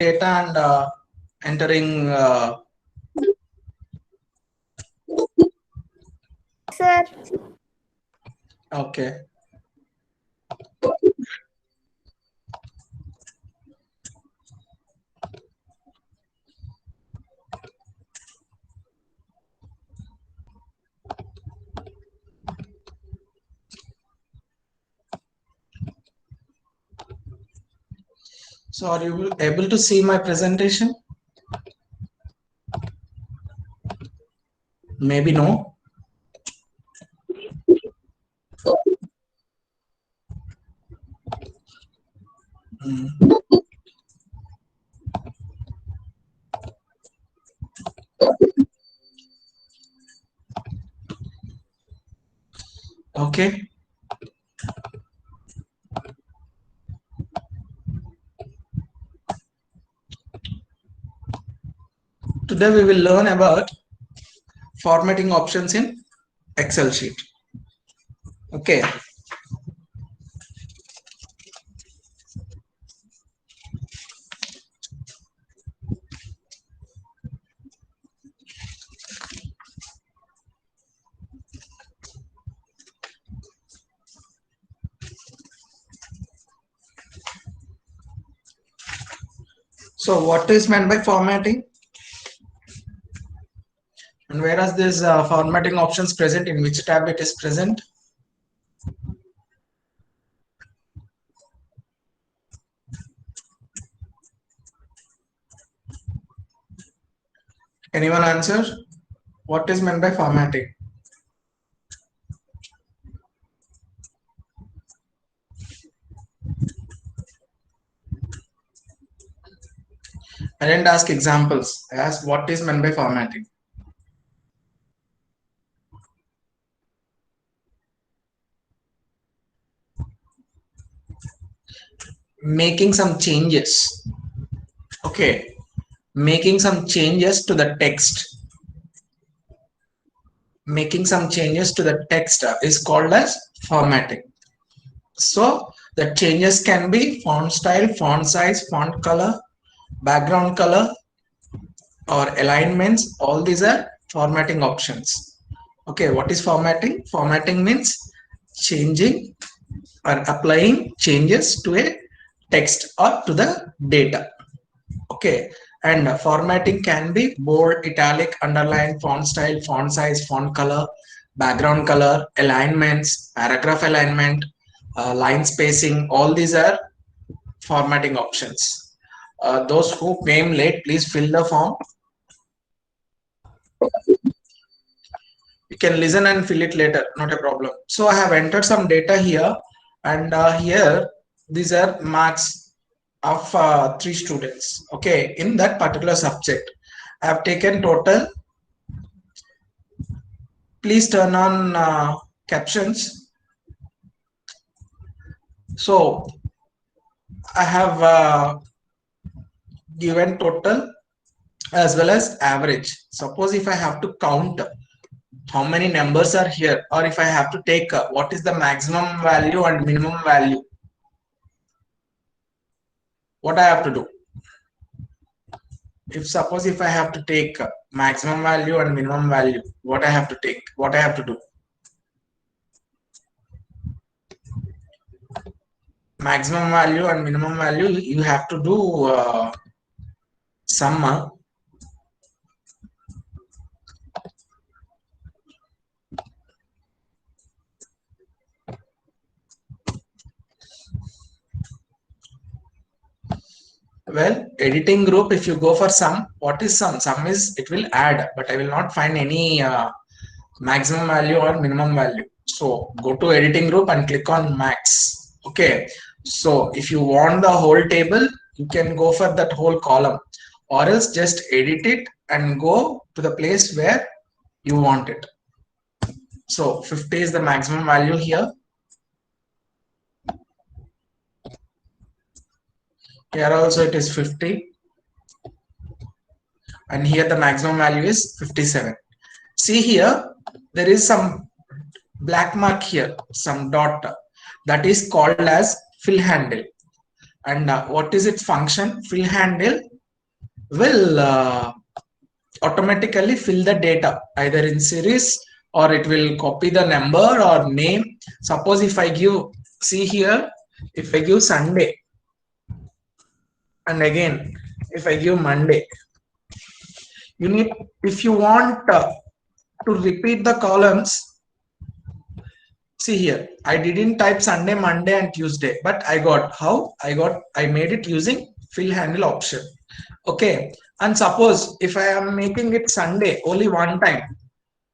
data and entering. Sir. Okay. So are you able to see my presentation? Maybe no. Okay. Today we will learn about formatting options in Excel sheet. Okay. So what is meant by formatting? And where is this formatting options present? In which tab it is present? Anyone answer? What is meant by formatting? I didn't ask examples. I asked what is meant by formatting. Making some changes. Okay. Making some changes to the text. Making some changes to the text is called as formatting. So the changes can be font style, font size, font color, background color, or alignments. All these are formatting options. Okay, what is formatting? Formatting means changing or applying changes to a text or to the data. Okay, and formatting can be bold, italic, underline, font style, font size, font color, background color, alignments, paragraph alignment, line spacing. All these are formatting options. Those who came late, please fill the form. You can listen and fill it later, not a problem. So I have entered some data here, and here these are marks of 3 students. Okay, in that particular subject I have taken total. Please turn on captions. So I have given total as well as average. Suppose if I have to count how many numbers are here, or if I have to take what is the maximum value and minimum value, what I have to do? If suppose if I have to take maximum value and minimum value, what I have to take, what I have to do? Maximum value and minimum value, you have to do sum. Well, editing group, if you go for sum, what is sum? Sum is, it will add, but I will not find any maximum value or minimum value. So go to editing group and click on max. Okay. So if you want the whole table, you can go for that whole column, or else just edit it and go to the place where you want it. So 50 is the maximum value here. Here also it is 50. And here the maximum value is 57. See here, there is some black mark here, some dot, that is called as fill handle. And what is its function? Fill handle will automatically fill the data either in series, or it will copy the number or name. Suppose if I give, see here, if I give Sunday, and again if I give Monday, you need, if you want to repeat the columns, see here, I didn't type Sunday, Monday and Tuesday, but I got, how I made it using fill handle option. Okay, and suppose if I am making it Sunday only one time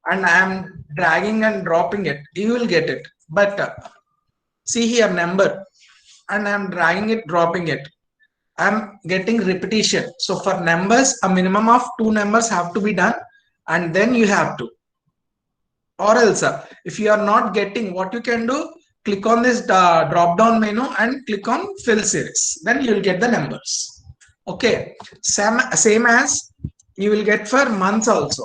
and I am dragging and dropping it, you will get it. But see here, number, and I am dragging it, dropping it, I'm getting repetition. So for numbers, a minimum of 2 numbers have to be done, and then you have to. Or else, if you are not getting, what you can do, click on this drop down menu and click on fill series. Then you will get the numbers. Okay, same as you will get for months also.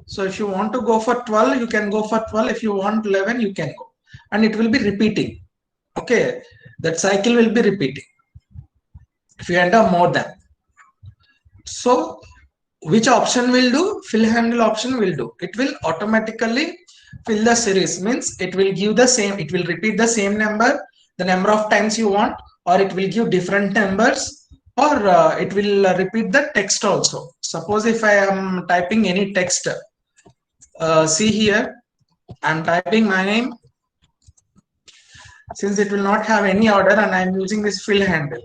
So if you want to go for 12, you can go for 12. If you want 11, you can go. And it will be repeating. Okay, that cycle will be repeating if you enter more than. So which option will do? Fill handle option will do. It will automatically fill the series, means it will give the same, it will repeat the same number, the number of times you want, or it will give different numbers, or it will repeat the text also. Suppose if I am typing any text, see here, I'm typing my name. Since it will not have any order and I'm using this fill handle,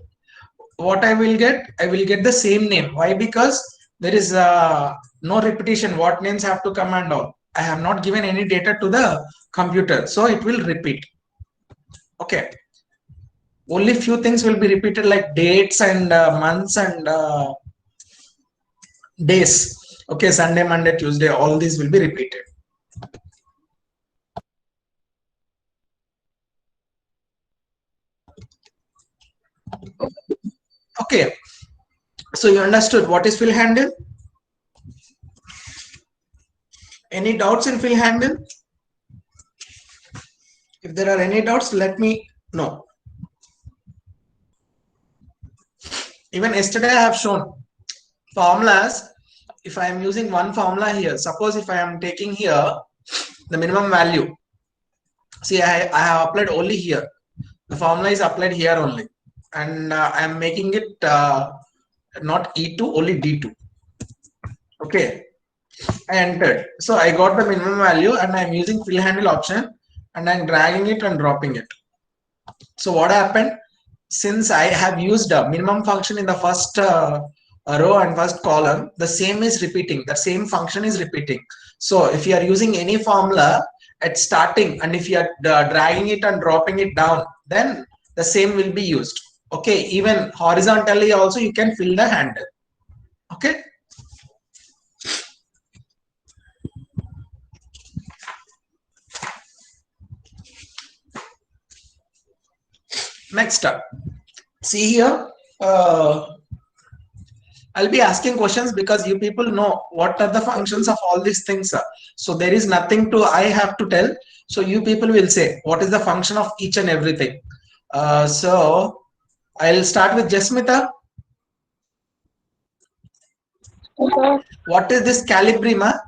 what I will get the same name. Why? Because there is no repetition, what names have to come and all. I have not given any data to the computer, so it will repeat. Okay, only few things will be repeated, like dates and months and days. Okay, Sunday, Monday, Tuesday, all these will be repeated. Okay, so you understood what is fill handle? Any doubts in fill handle? If there are any doubts, let me know. Even yesterday I have shown formulas. If I am using one formula here, suppose if I am taking here the minimum value, see I have applied only here, the formula is applied here only, and I am making it not E2, only D2. Okay, I entered, so I got the minimum value and I am using fill handle option and I am dragging it and dropping it. So what happened, since I have used a minimum function in the first row and first column, the same is repeating, the same function is repeating. So if you are using any formula at starting and if you are dragging it and dropping it down, then the same will be used. Okay, even horizontally also you can fill the handle. Okay, next up, see here, I'll be asking questions because you people know what are the functions of all these things. So there is nothing to I have to tell. So you people will say what is the function of each and everything. So I'll start with Jasmita. Okay. What is this Calibrima?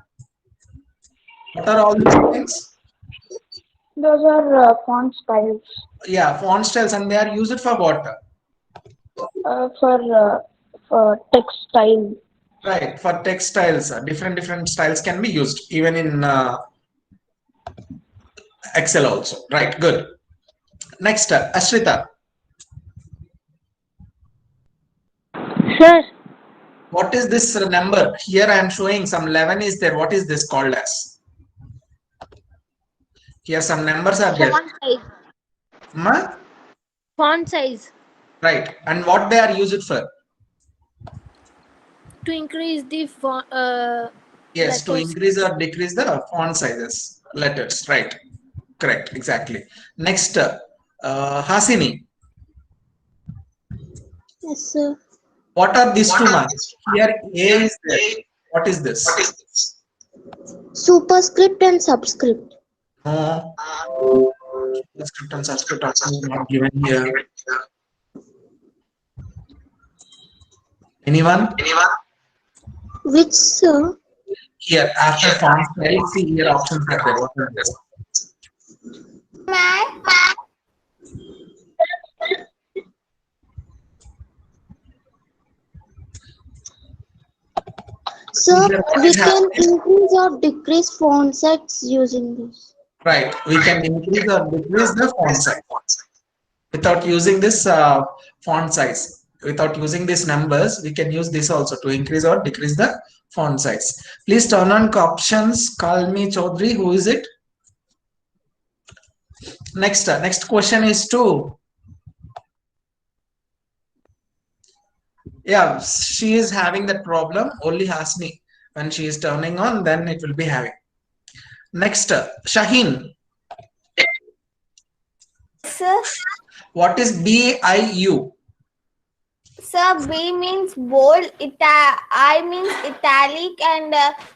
What are all these things? Those are font styles Yeah, font styles, and they are used for what? for text style. Right, for textiles. Different styles can be used even in Excel also. Right, good. Next, Ashrita. Sir, What is this number? Here I am showing some 11 is there. What is this called as? Here some numbers are there. font size. Ma? Font size Right. And what they are used for? to increase the Yes, to letters. increase or decrease the font sizes, letters. Right. Correct. Exactly. Next, Hasini. Yes, sir. What are these two marks? Here A is there. What is this? Superscript and subscript. No. The script and subscript option is not given here. Anyone? Which, sir? Here, after font style, see here options are there. What are there? Sir, Here, what we is can happening? increase or decrease font size using this. Right. We can increase or decrease the font size without using this font size. Without using these numbers, we can use this also to increase or decrease the font size. Please turn on options. Call me Chaudhary. Who is it? Next question is to. Yeah, she is having that problem. Only Hasni. When she is turning on, then it will be having. Next, Shaheen. Sir, What is BIU? sir, B means bold, I means italic, and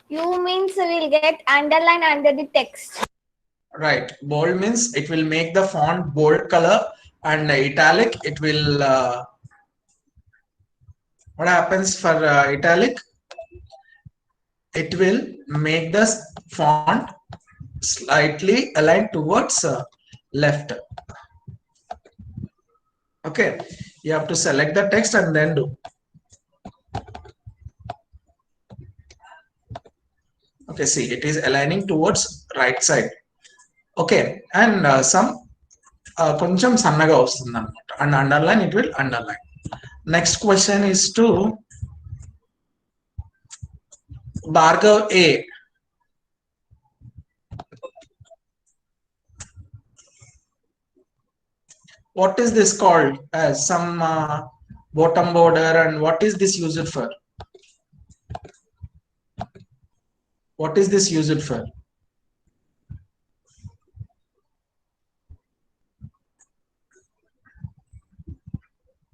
U means we'll get underline under the text. Right. Bold means it will make the font bold color, and italic it will. What happens for italic? It will make the font slightly aligned towards left. Okay. You have to select the text and then do. Okay. See, it is aligning towards right side. Okay. And some కొంచెం సన్నగా వస్తుంది అన్నమాట and underline it will underline next question is to Bhargav A what is this called as some bottom border and what is this used for? What is this used for?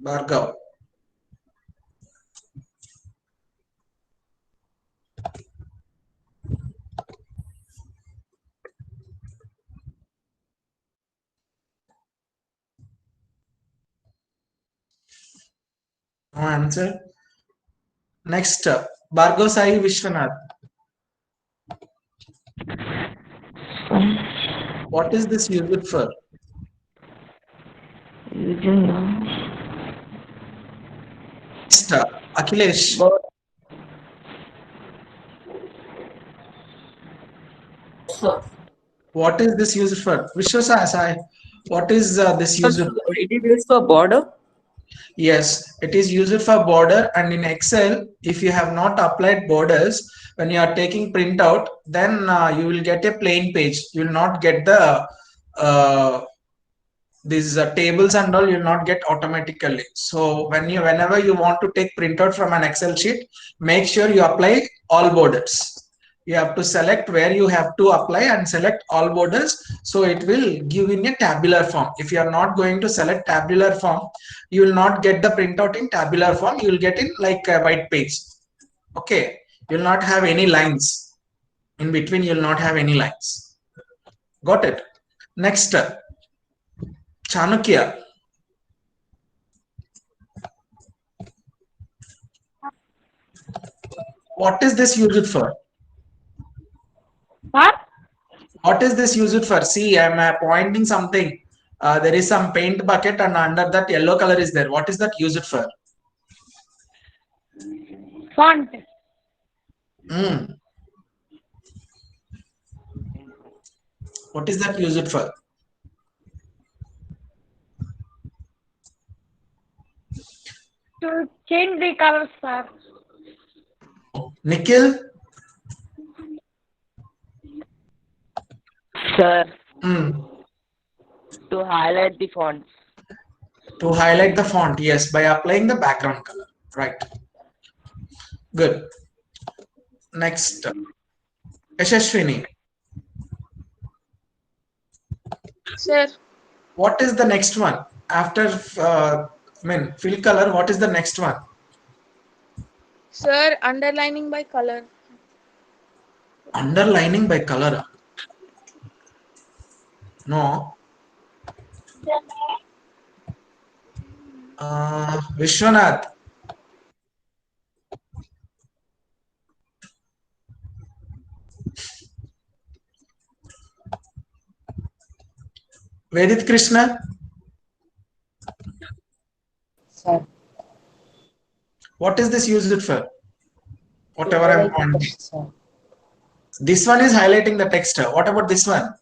Bhargav. No answer. Next, Bhargav Sai Vishwanath. What is this used for? Next, Akhilesh. What is this used for? Vishwasai Sai. What is this used for? It is used for border. Yes, it is used for border, and in Excel, if you have not applied borders, when you are taking printout, then you will get a plain page. You will not get the these tables and all. You will not get automatically. So whenever you want to take printout from an Excel sheet, make sure you apply all borders. You have to select where you have to apply and select all borders, so it will give in a tabular form. If you are not going to select tabular form, you will not get the printout in tabular form. You will get in like a white page. Okay, you will not have any lines in between. You will not have any lines. Got it? Next, Chanukya. What is this used for? What? What is this used for? See, I'm pointing something. There is some paint bucket, and under that yellow color is there. What is that used for? Font. What is that used for? To change the colors, sir. Nikhil? Sir, Mm. to highlight the fonts. To highlight the font, yes, by applying the background color. Right. Good. Next, Yashashwini. Sir, What is the next one? After, fill color, what is the next one? sir, underlining by color. Underlining by color. No. Vishwanath. Vedit Krishna. Sir. What is this used for? Whatever I'm Highlight the on. text, sir. This one is highlighting the text. What about this one?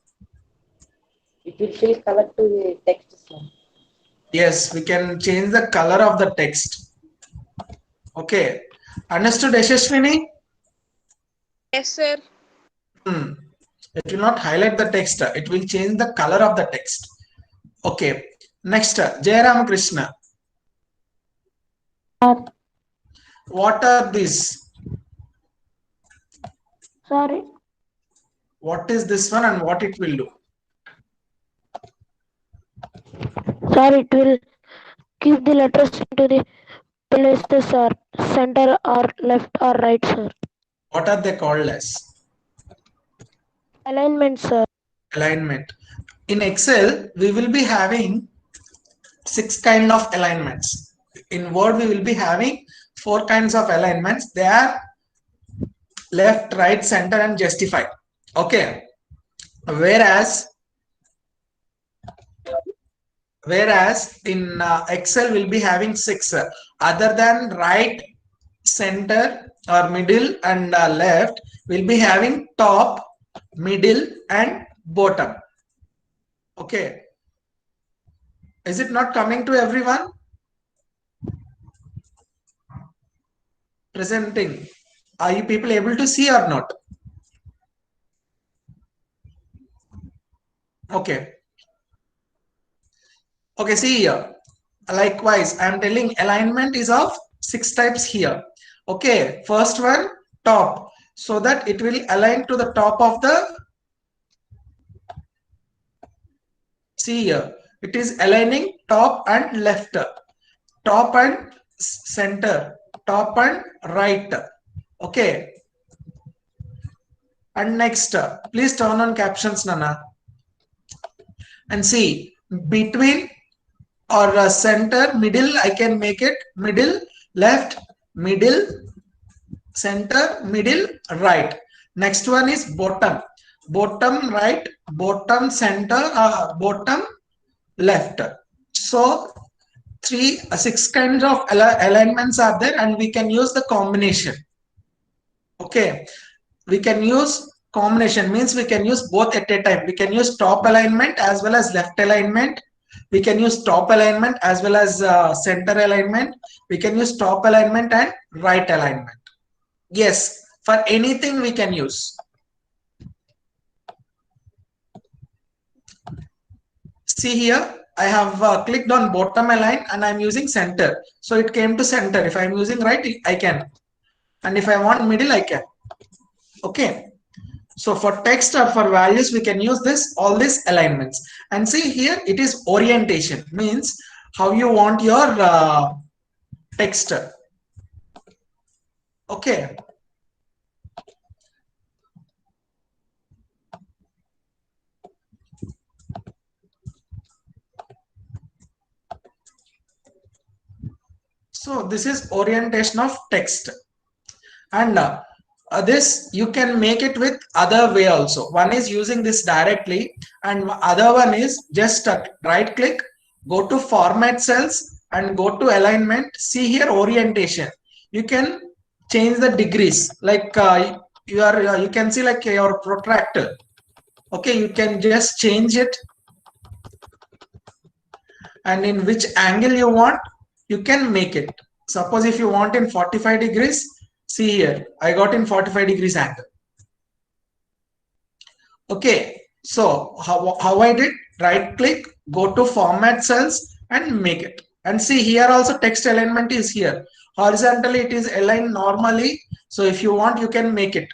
It will fill color to the text, sir. Yes, we can change the color of the text. Okay. Understood, Yashaswini? Yes, sir. It will not highlight the text. It will change the color of the text. Okay. Next, Jai Ramakrishna. What are these? Sorry. What is this one and what it will do? Sir, it will keep the letters into the places or center or left or right, sir. What are they called as? Alignment, sir. Alignment. In Excel, we will be having 6 kind of alignments. In Word, we will be having 4 kinds of alignments. They are left, right, center, and justify. Okay. Whereas in Excel, we'll be having 6. Other than right, center, or middle, and left, we'll be having top, middle, and bottom. Okay. Is it not coming to everyone? Presenting. Are you people able to see or not? Okay. Okay, see here. Likewise, I am telling alignment is of 6 types here. Okay, first one, top. So that it will align to the top of the, see here. It is aligning top and left, top and center, top and right. Okay. And next, please turn on captions, Nana. And see, between or center, middle, I can make it middle, left, middle, center, middle, right. Next one is bottom. Bottom right, bottom center, bottom left. So 6 kinds of alignments are there, and we can use the combination. Okay, we can use combination, means we can use both at a time. We can use top alignment as well as left alignment. We can use top alignment as well as center alignment. We can use top alignment and right alignment. Yes, for anything we can use. See here, I have clicked on bottom align and I'm using center. So it came to center. If I'm using right, I can. And if I want middle, I can. Okay. So for text or for values, we can use this, all these alignments. And see here, it is orientation, means how you want your text. Okay. So this is orientation of text. And this you can make it with other way also. One is using this directly, and other one is just right click, go to format cells and go to alignment. See here orientation. You can change the degrees, like you can see like your protractor. Okay, you can just change it, and in which angle you want, you can make it. Suppose if you want in 45 degrees, see here, I got in 45 degrees angle. Okay, so how I did, right click, go to format cells and make it. And see here also text alignment is here. Horizontally it is aligned normally. So if you want, you can make it.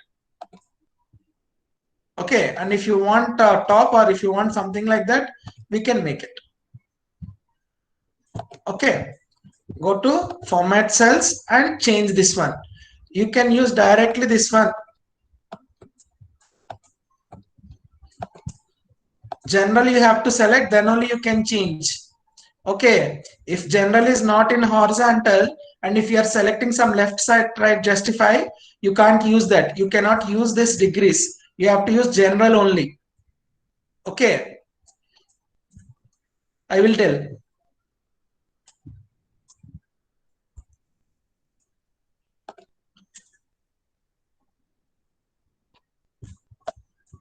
Okay, and if you want top, or if you want something like that, we can make it. Okay, go to format cells and change this one. You can use directly this one. General you have to select, then only you can change. Okay, if general is not in horizontal, and if you are selecting some left side right justify, you can't use that. You cannot use this degrees. You have to use general only. Okay, I will tell.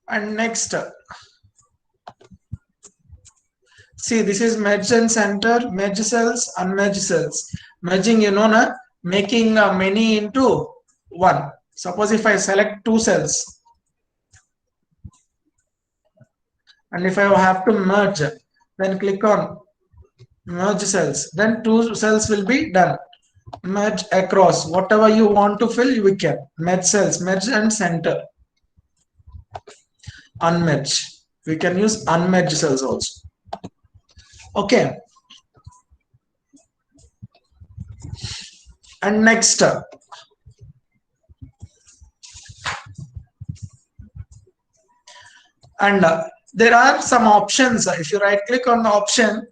And next, see, this is merge and center, merge cells, unmerge cells. Merging, you know, na, making many into one. Suppose if I select two cells, and if I have to merge, then click on merge cells. Then two cells will be done. Merge across. Whatever you want to fill, you can. Merge cells, merge and center. Unmerge. We can use unmerge cells also. Okay. And next, and there are some options. If you right click on the option,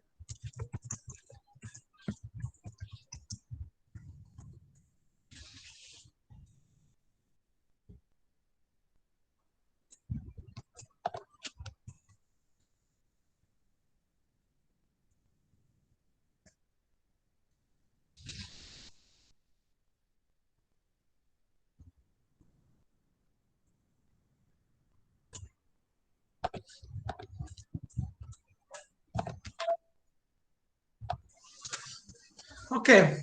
okay.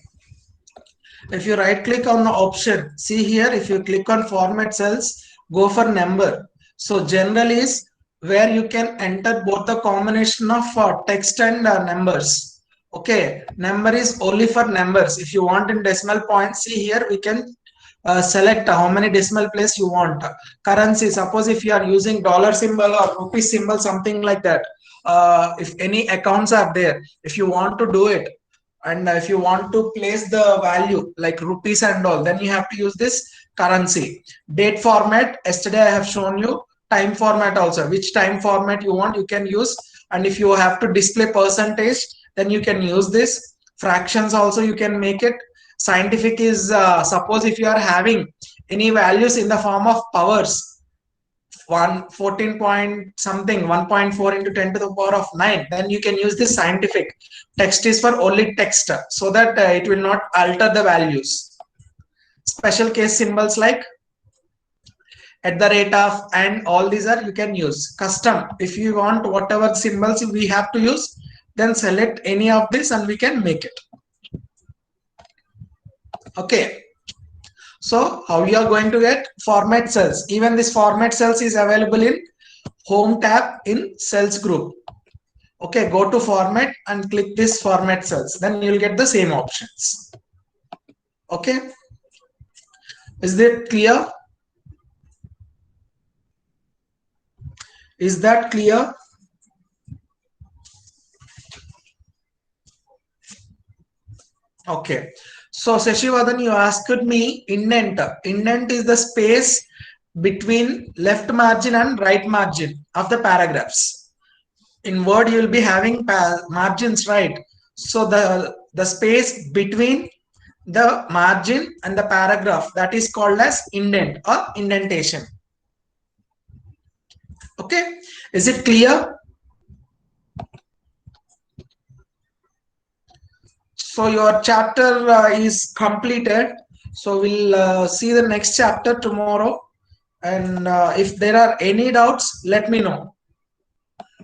If you right click on the option, see here, if you click on format cells, go for number. So general is where you can enter both the combination of text and numbers. Okay, number is only for numbers. If you want in decimal points, see here, we can select how many decimal place you want. Currency, suppose if you are using dollar symbol or rupee symbol, something like that. If any accounts are there, if you want to do it, and if you want to place the value like rupees and all, then you have to use this currency. Date format, yesterday I have shown you. Time format also, which time format you want, you can use. And if you have to display percentage, then you can use this. Fractions also you can make it. Scientific is suppose if you are having any values in the form of powers, 14 point something, 1.4 into 10 to the power of 9, then you can use this scientific. Text is for only text, so that it will not alter the values. Special case symbols like at the rate of and all these are you can use. Custom, if you want whatever symbols we have to use, then select any of this and we can make it. Okay, so how you are going to get format cells? Even this format cells is available in home tab in cells group. Okay, go to format and click this format cells, then you'll get the same options. Okay, is that clear? Is that clear? Okay, so Seshivadan, you asked me indent. Indent is the space between left margin and right margin of the paragraphs. In Word, you will be having margins, right? So the space between the margin and the paragraph, that is called as indent or indentation. Okay, is it clear? So your chapter is completed. So we'll see the next chapter tomorrow. And if there are any doubts, let me know.